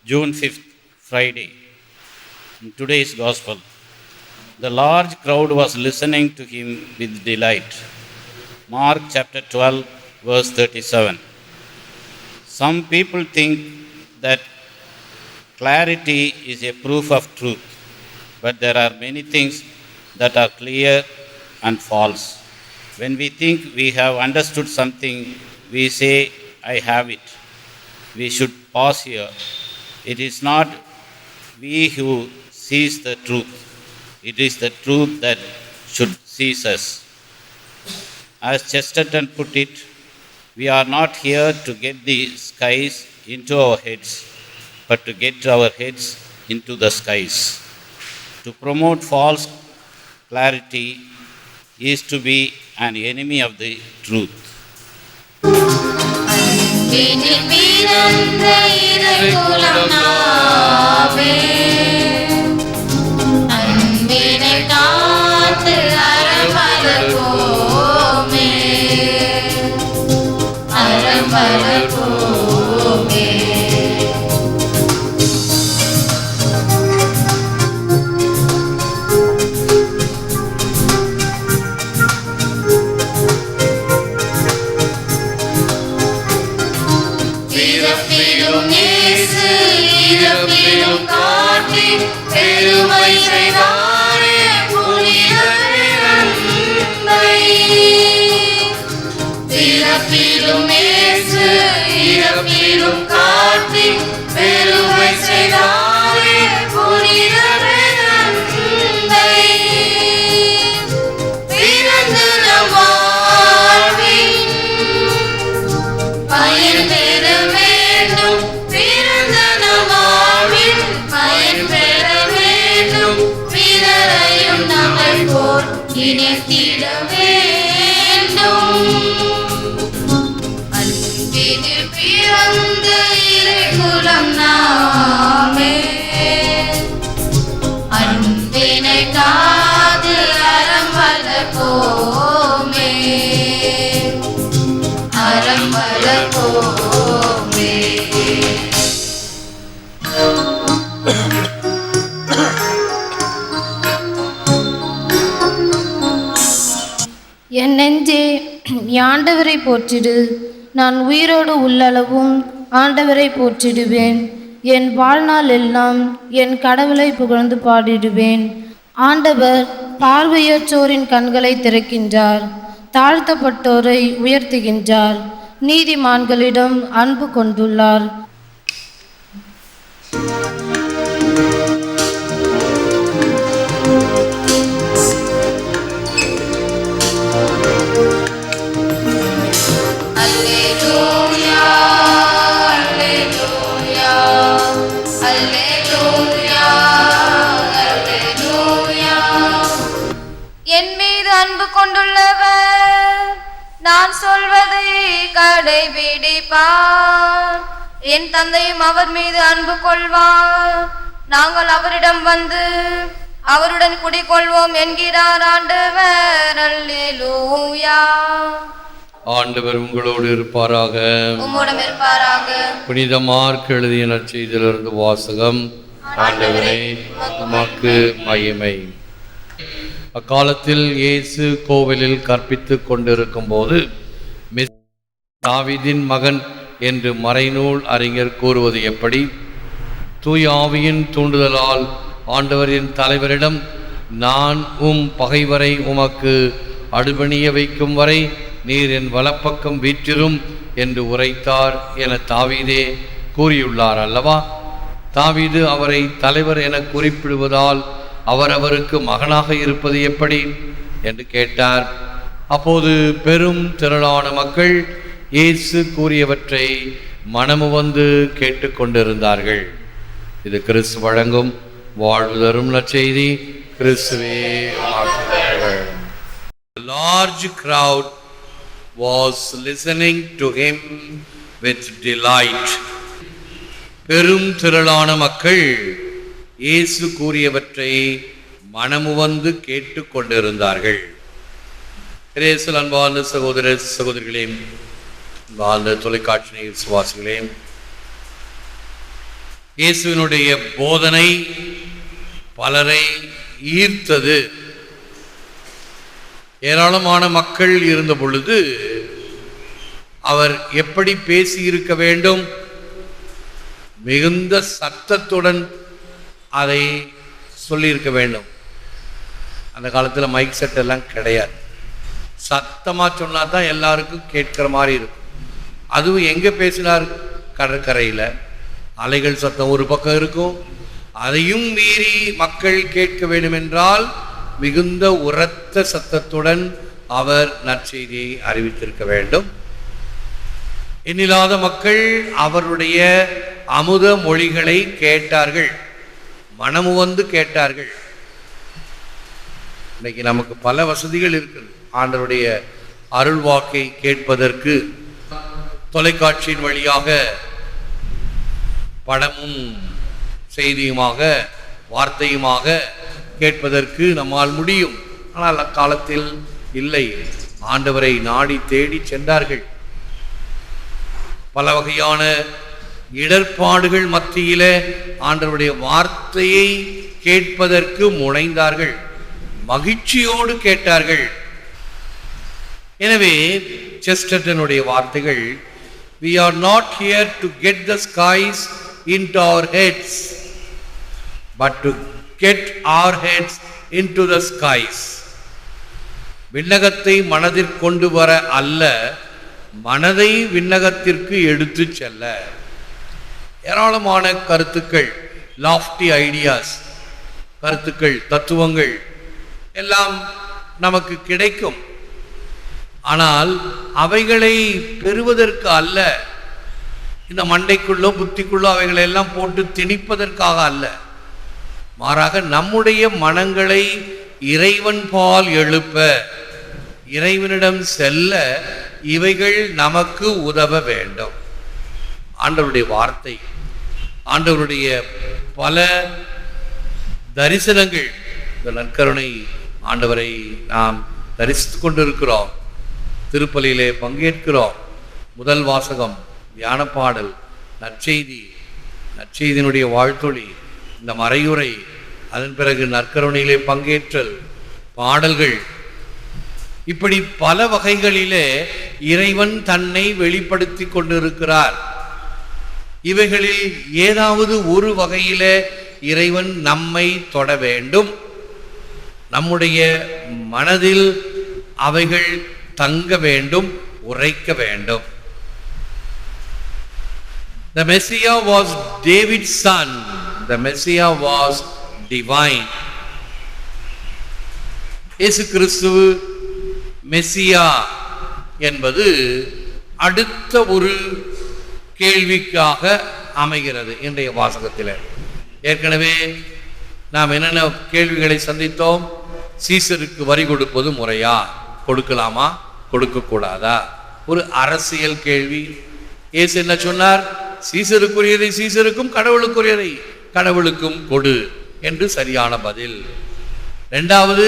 June 5th, Friday. In today's Gospel, the large crowd was listening to him with delight. Mark chapter 12, verse 37. Some people think that clarity is a proof of truth, but there are many things that are clear and false. When we think we have understood something, we say, I have it. We should pause here. It is not we who sees the truth. It is the truth that should seize us. As Chesterton put it, we are not here to get the skies into our heads, but to get our heads into the skies. To promote false clarity is to be an enemy of the truth. விண்ணில் பிறந்த இறைக்குலம் நாமே, அன்பினை காத்து அறம் வளர்ப்போமே, அறம் வளர்ப்போமே. பிறப்பிலும் இயேசு இறப்பிலும் காட்டி பெருமை செய்தாரே புனித பெருந்தை. பிறப்பிலும் இயேசு இறப்பிலும் காட்டி பெருமை செய்தாரே புனித பெருந்தை. பிறந்து நம் வாழ்வின் பயன் பெற வேண்டும், பிறந்த நம் வாழ்வில் பயன் பெற வேண்டும், பிறரையும் நம்மை போல் இணைத்திட வேண்டும். அன்பினில் பிறந்த இறைக்குலம் நாமே, அன்பினை காது அறம் வளர்ப்போமே, அறம் வளர்ப்போமே. என் நெஞ்சே நீ ஆண்டவரை போற்றிடு, நான் உயிரோடு உள்ளளவும் ஆண்டவரை போற்றிடுவேன். என் வாழ்நாள் எல்லாம் என் கடவுளை புகழ்ந்து பாடிடுவேன். ஆண்டவர் பார்வையற்றோரின் கண்களை திறக்கின்றார், தாழ்த்தப்பட்டோரை உயர்த்துகின்றார், நீதிமான்களிடம் அன்பு கொண்டுள்ளார். அல்லேலூயா, அல்லேலூயா, அல்லேலூயா, அல்லேலூயா. என் மீது அன்பு கொண்டுள்ளவர் நான் சொல்வதை கடைபிடிப்பார். என் தந்தையும் அவர் மீது அன்பு கொள்வார். நாங்கள் அவரிடம் வந்து அவருடன் குடிகொள்வோம் என்கிறார் ஆண்டவர். அல்லேலூயா. ஆண்டவர் உங்களோடு இருப்பாராக. உம்முடன் இருப்பாராக. புனித மார்க் எழுதிய நற்செய்தியிலிருந்து வாசகம். ஆண்டவரே உமக்கு மகிமை. அக்காலத்தில் இயேசு கோவிலில் கற்பித்துக் கொண்டிருக்கும் போது தாவீதின் மகன் என்று மறைநூல் அறிஞர் கூறுவது எப்படி? தூய ஆவியின் தூண்டுதலால் ஆண்டவரின் தலைவரிடம், நான் பகைவரை உமக்கு அடிபணிய வைக்கும் வரை நீர் என் வலப்பக்கம் வீற்றிரும் என்று உரைத்தார் என தாவீதே கூறியுள்ளார் அல்லவா? தாவீது அவரை தலைவர் என குறிப்பிடுவதால் அவருக்கு மகனாக இருப்பது எப்படி என்று கேட்டார். அப்போது பெரும் திரளான மக்கள் இயேசு கூறியவற்றை மனமுவந்து கேட்டுக்கொண்டிருந்தார்கள். இது கிறிஸ்து வழங்கும் வாழ்வு தரும் நற்செய்தி. கிறிஸ்துவே உமக்கு. A large crowd was listening to him with delight. பெரும் திரளான மக்கள் இயேசு கூறியவற்றை மனமுவந்து கேட்டு கொண்டிருந்தார்கள். இயேசுவில் அன்பார்ந்த சகோதர சகோதரிகளே, அன்பார்ந்த தொலைக்காட்சி விசுவாசிகளே, இயேசுவினுடைய போதனை பலரை ஈர்த்தது. ஏராளமான மக்கள் இருந்த பொழுது அவர் எப்படி பேசியிருக்க வேண்டும்? மிகுந்த சத்தத்துடன் அதை சொல்லியிருக்க வேண்டும். அந்த காலத்தில் மைக் செட் எல்லாம் கிடையாது. சத்தமாக சொன்னால் தான் எல்லாருக்கும் கேட்குற மாதிரி இருக்கும். அதுவும் எங்கே பேசினார்? கடற்கரையில். அலைகள் சத்தம் ஒரு பக்கம் இருக்கும். அதையும் மீறி மக்கள் கேட்க வேண்டும் என்றால் மிகுந்த உரத்த சத்தத்துடன் அவர் நற்செய்தியை அறிவித்திருக்க வேண்டும். எண்ணில்லாத மக்கள் அவருடைய அமுத மொழிகளை கேட்டார்கள், மனமு வந்து கேட்டார்கள். இன்னைக்கு நமக்கு பல வசதிகள் இருக்குது. ஆண்டவருடைய அருள் வாக்கை கேட்பதற்கு தொலைக்காட்சியின் வழியாக படமும் செய்தியுமாக வார்த்தையுமாக கேட்பதற்கு நம்மால் முடியும். ஆனால் அக்காலத்தில் இல்லை. ஆண்டவரை நாடி தேடி சென்றார்கள். பல வகையான இடர்பாடுகள் மத்தியில ஆண்டவருடைய வார்த்தையை கேட்பதற்கு முனைந்தார்கள். மகிழ்ச்சியோடு கேட்டார்கள். எனவே செஸ்டர்டனுடைய வார்த்தைகள், we are not here to get the skies into our heads, but to get our heads into the skies. விண்ணகத்தை மனதிற்கு கொண்டு வர அல்ல, மனதை விண்ணகத்திற்கு எடுத்து செல்ல. ஏராளமான கருத்துக்கள், லாஃப்டி ஐடியாஸ், கருத்துக்கள், தத்துவங்கள் எல்லாம் நமக்கு கிடைக்கும். ஆனால் அவைகளை பெறுவதற்கு அல்ல, இந்த மண்டைக்குள்ளோ புத்திக்குள்ளோ அவைகளை எல்லாம் போட்டு திணிப்பதற்காக அல்ல. மாறாக நம்முடைய மனங்களை இறைவன் பால் எழுப்ப, இறைவனிடம் செல்ல இவைகள் நமக்கு உதவ வேண்டும். ஆண்டவருடைய வார்த்தை, ஆண்டவருடைய பல தரிசனங்கள், இந்த நற்கருணை ஆண்டவரை நாம் தரிசித்து கொண்டிருக்கிறோம். திருப்பலியிலே பங்கேற்கிறோம். முதல் வாசகம், தியான பாடல், நற்செய்தி, நற்செய்தியினுடைய வாழ்த்தொழி, இந்த மறையுரை, அதன் பிறகு நற்கருணையிலே பங்கேற்றல், பாடல்கள், இப்படி பல வகைகளிலே இறைவன் தன்னை வெளிப்படுத்தி கொண்டிருக்கிறார். இவைகளில் ஏதாவது ஒரு வகையிலே இறைவன் நம்மை தொட வேண்டும். நம்முடைய மனதில் அவைகள் தங்க வேண்டும், உரைக்க வேண்டும். The Messiah was David's son. The Messiah was divine. இயேசு கிறிஸ்து மெசியா என்பது அடுத்த ஒரு கேள்விக்காக அமைகிறது இன்றைய வாசகத்தில். ஏற்கனவே நாம் என்னென்ன கேள்விகளை சந்தித்தோம்? சீசருக்கு வரி கொடுப்பது முறையா? கொடுக்கலாமா? கொடுக்கக்கூடாதா? ஒரு அரசியல் கேள்வி. இயேசு என்ன சொன்னார்? சீசருக்குரியதை சீசருக்கும், கடவுளுக்குரியதை கடவுளுக்கும் கொடு என்று சரியான பதில். இரண்டாவது,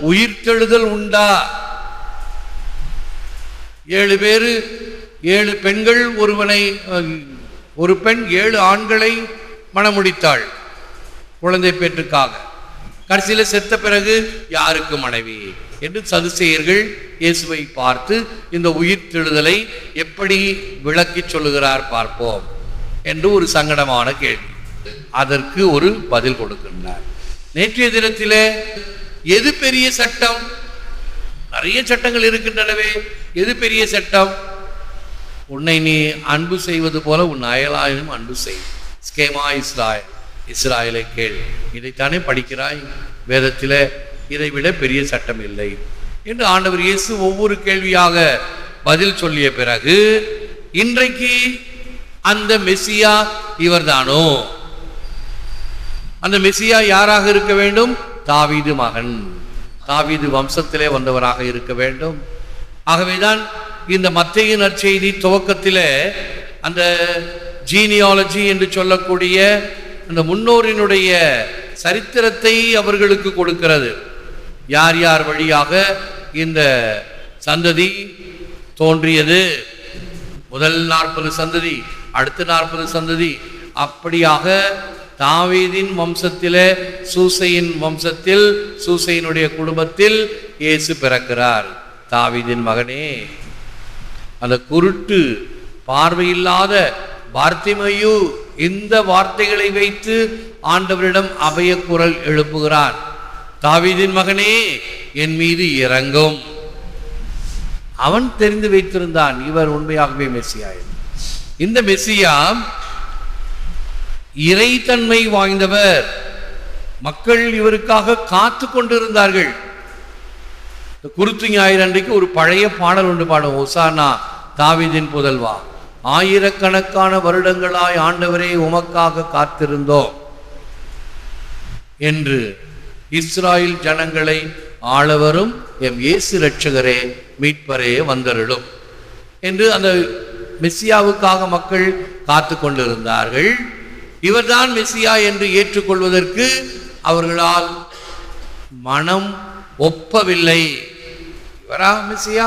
உயிர்த்தெழுதல் உண்டா? 7 பேர், 7 பெண்கள், ஒரு பெண் 7 ஆண்களை மணமுடித்தாள் குழந்தை பேற்றுக்காக. கடைசியில் செத்த பிறகு யாருக்கு மனைவி என்று சதுசேயர்கள் இயேசுவை பார்த்து இந்த உயிர்த்தெழுதலை எப்படி விளக்கி சொல்லுகிறார் பார்ப்போம் என்று ஒரு சங்கடமான கேள்வி. அதற்கு ஒரு பதில் கொடுக்கின்றார். நேற்றைய தினத்திலே எது பெரிய சட்டம்? நிறைய சட்டங்கள் இருக்கின்றனவே, எது பெரிய சட்டம்? உன்னை நீ அன்பு செய்வது போல உன் அயலாயும் அன்பு செய். ஸ்கேமா இஸ்ராயல், இஸ்ராயலை கேள். இதைத்தானே படிக்கிறாய் வேதத்தில். இதை விட பெரிய சட்டம் இல்லை என்று ஆண்டவர் இயேசு ஒவ்வொரு கேள்வியாக பதில் சொல்லிய பிறகு, இன்றைக்கு அந்த மெசியா இவர்தானோ? அந்த மெசியா யாராக இருக்க வேண்டும்? தாவீது மகன், தாவீது வம்சத்திலே வந்தவராக இருக்க வேண்டும். ஆகவேதான் இந்த மத்தேயு நற்செய்தி துவக்கத்திலே அந்த ஜீனியாலஜி என்று சொல்லக்கூடிய அந்த முன்னோரினுடைய சரித்திரத்தை அவர்களுக்கு கொடுக்கிறது. யார் யார் வழியாக இந்த சந்ததி தோன்றியது. முதல் 40 சந்ததி, அடுத்த 40 சந்ததி, அப்படியாக தாவீதின் வம்சத்திலே சூசையின் வம்சத்தில் சூசையினுடைய குடும்பத்தில் இயேசு பிறக்கிறார். தாவீதின் மகனே, அந்த குருட்டு பார்வையில்லாத பார்த்திமேயு இந்த வார்த்தைகளை வைத்து ஆண்டவரிடம் அபய குரல் எழுப்புகிறார். தாவீதின் மகனே, என் மீது இரங்கும். அவன் தெரிந்து வைத்திருந்தான் இவர் உண்மையாகவே மெசியா. இந்த மெசியா இறைத்தன்மை வாய்ந்தவர். மக்கள் இவருக்காக காத்து கொண்டிருந்தார்கள். குருத்து ஞாயிறு அன்றைக்கு ஒரு பழைய பாடல் ஒன்று பாடும், ஒசானா தாவீதின் புதல்வா, ஆயிரக்கணக்கான வருடங்களாய் ஆண்டவரே உமக்காக காத்திருந்தோம் என்று, இஸ்ராயேல் ஜனங்களை ஆளவரும் எம் இயேசு இரட்சகரே மீட்பரே வந்தருளும் என்று அந்த மெசியாவுக்காக மக்கள் காத்து கொண்டிருந்தார்கள். இவர்தான் மெசியா என்று ஏற்றுக்கொள்வதற்கு அவர்களால் மனம் ஒப்பவில்லை. இவரா மெசியா?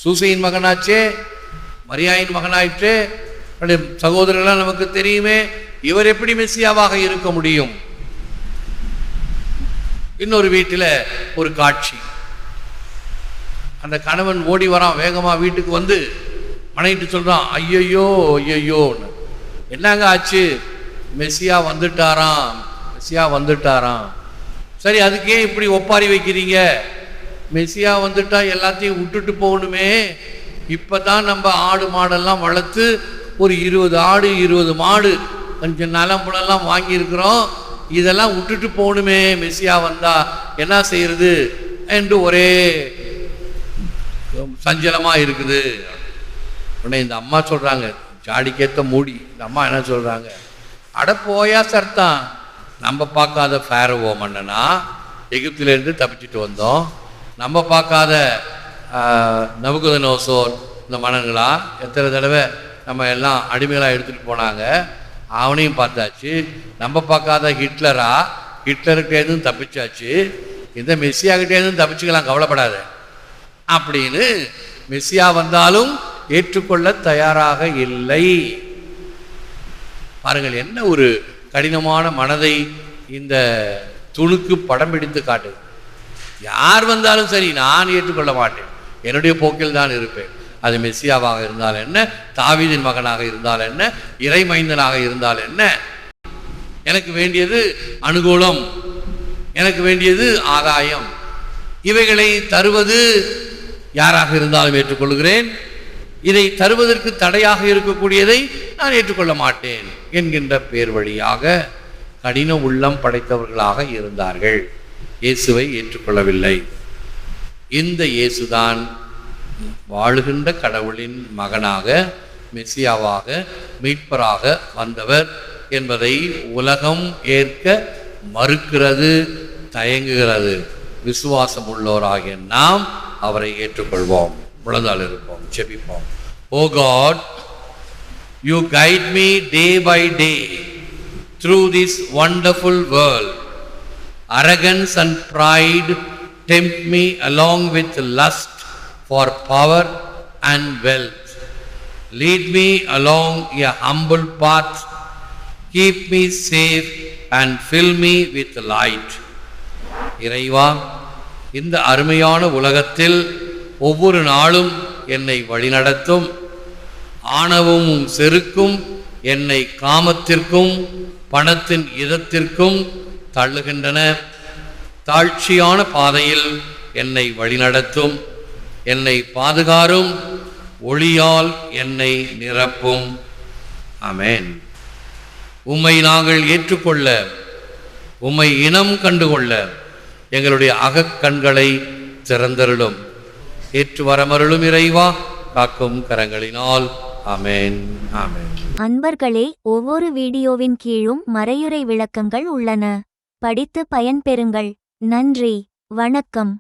சூசையின் மகனாச்சே, மரியாயின் மகனாயிற்றே, சகோதரர்களால் நமக்கு தெரியுமே, இவர் எப்படி மெசியாவாக இருக்க முடியும்? இன்னொரு வீட்டில் ஒரு காட்சி. அந்த கணவன் ஓடி வரான், வேகமா வீட்டுக்கு வந்து மனைவிட்டு சொல்றான், ஐயையோ ஐயையோன்னு. என்னங்க ஆச்சு? மெசியா வந்துட்டாராம், மெசியா வந்துட்டாராம். சரி, அதுக்கே இப்படி ஒப்பாரி வைக்கிறீங்க? மெசியா வந்துட்டா எல்லாத்தையும் விட்டுட்டு போகணுமே. இப்பதான் நம்ம ஆடு மாடெல்லாம் வளர்த்து ஒரு 20 ஆடு 20 மாடு கொஞ்சம் நலம் புலெல்லாம் வாங்கியிருக்கிறோம். இதெல்லாம் விட்டுட்டு போகணுமே மெசியா வந்தா, என்ன செய்யறது என்று ஒரே சஞ்சலமா இருக்குது. உடனே இந்த அம்மா சொல்றாங்க, ஜாடிக்கேத்த மூடி, இந்த அம்மா என்ன சொல்றாங்க, அட போயா சர்த்தான், நம்ம பார்க்காத ஃபேரவோ மன்னனா, எகிப்திலேருந்து தப்பிச்சுட்டு வந்தோம். நம்ம பார்க்காத நபுகத்நேசர் இந்த மன்னன்களா, எத்தனை தடவை நம்ம எல்லாம் அடிமைகளாக எடுத்துகிட்டு போனாங்க, அவனையும் பார்த்தாச்சு. நம்ம பார்க்காத ஹிட்லரா, ஹிட்லர்கிட்டேருந்து தப்பிச்சாச்சு. இந்த மெஸ்ஸியாகிட்டேருந்து தப்பிச்சுக்கலாம், கவலைப்படாத அப்படின்னு மெஸ்ஸியா வந்தாலும் ஏற்றுக்கொள்ள தயாராக இல்லை. பாருங்கள், என்ன ஒரு கடினமான மனதை இந்த துணுக்கு படம் பிடித்து காட்டுது. யார் வந்தாலும் சரி, நான் ஏற்றுக்கொள்ள மாட்டேன், என்னுடைய போக்கில் தான் இருப்பேன். அது மெஸ்ஸியாவாக இருந்தால் என்ன, தாவீதின் மகனாக இருந்தால் என்ன, இறைமைந்தனாக இருந்தால் என்ன, எனக்கு வேண்டியது அனுகூலம், எனக்கு வேண்டியது ஆதாயம். இவைகளை தருவது யாராக இருந்தாலும் ஏற்றுக்கொள்கிறேன், இதை தருவதற்கு தடையாக இருக்கக்கூடியதை நான் ஏற்றுக்கொள்ள மாட்டேன் என்கின்ற பேர் வழியாக கடின உள்ளம் படைத்தவர்களாக இருந்தார்கள். இயேசுவை ஏற்றுக்கொள்ளவில்லை. இந்த இயேசுதான் வாழுகின்ற கடவுளின் மகனாக, மெசியாவாக, மீட்பராக வந்தவர் என்பதை உலகம் ஏற்க மறுக்கிறது, தயங்குகிறது. விசுவாசம் உள்ளோராகிய நாம் அவரை ஏற்றுக்கொள்வோம். முழந்தால் இருப்போம், செபிப்போம். O God, you guide me day by day through this wonderful world. Arrogance and pride tempt me along with lust for power and wealth. Lead me along a humble path, keep me safe and fill me with light. இறைவா, இந்த அருமையான உலகத்தில் ஒவ்வொரு நாளும் என்னை வழிநடத்தும். ஆணவமும் செருக்கும் என்னை காமத்திற்கும் பணத்தின் இதத்திற்கும் தள்ளுகின்றன. தாழ்ச்சியான பாதையில் என்னை வழிநடத்தும், என்னை பாதுகாரும், ஒளியால் என்னை நிரப்பும். ஆமென். உம்மை நாங்கள் ஏற்றுக்கொள்ள, உம்மை இனம் கண்டுகொள்ள எங்களுடைய அகக்கண்களை திறந்தருளும். ஏற்று வரமருளும் இறைவா, காக்கும் கரங்களினால். ஆமென், ஆமென். அன்பர்களே, ஒவ்வொரு வீடியோவின் கீழும் மறையுரை விளக்கங்கள் உள்ளன. படித்து பயன்பெறுங்கள். நன்றி, வணக்கம்.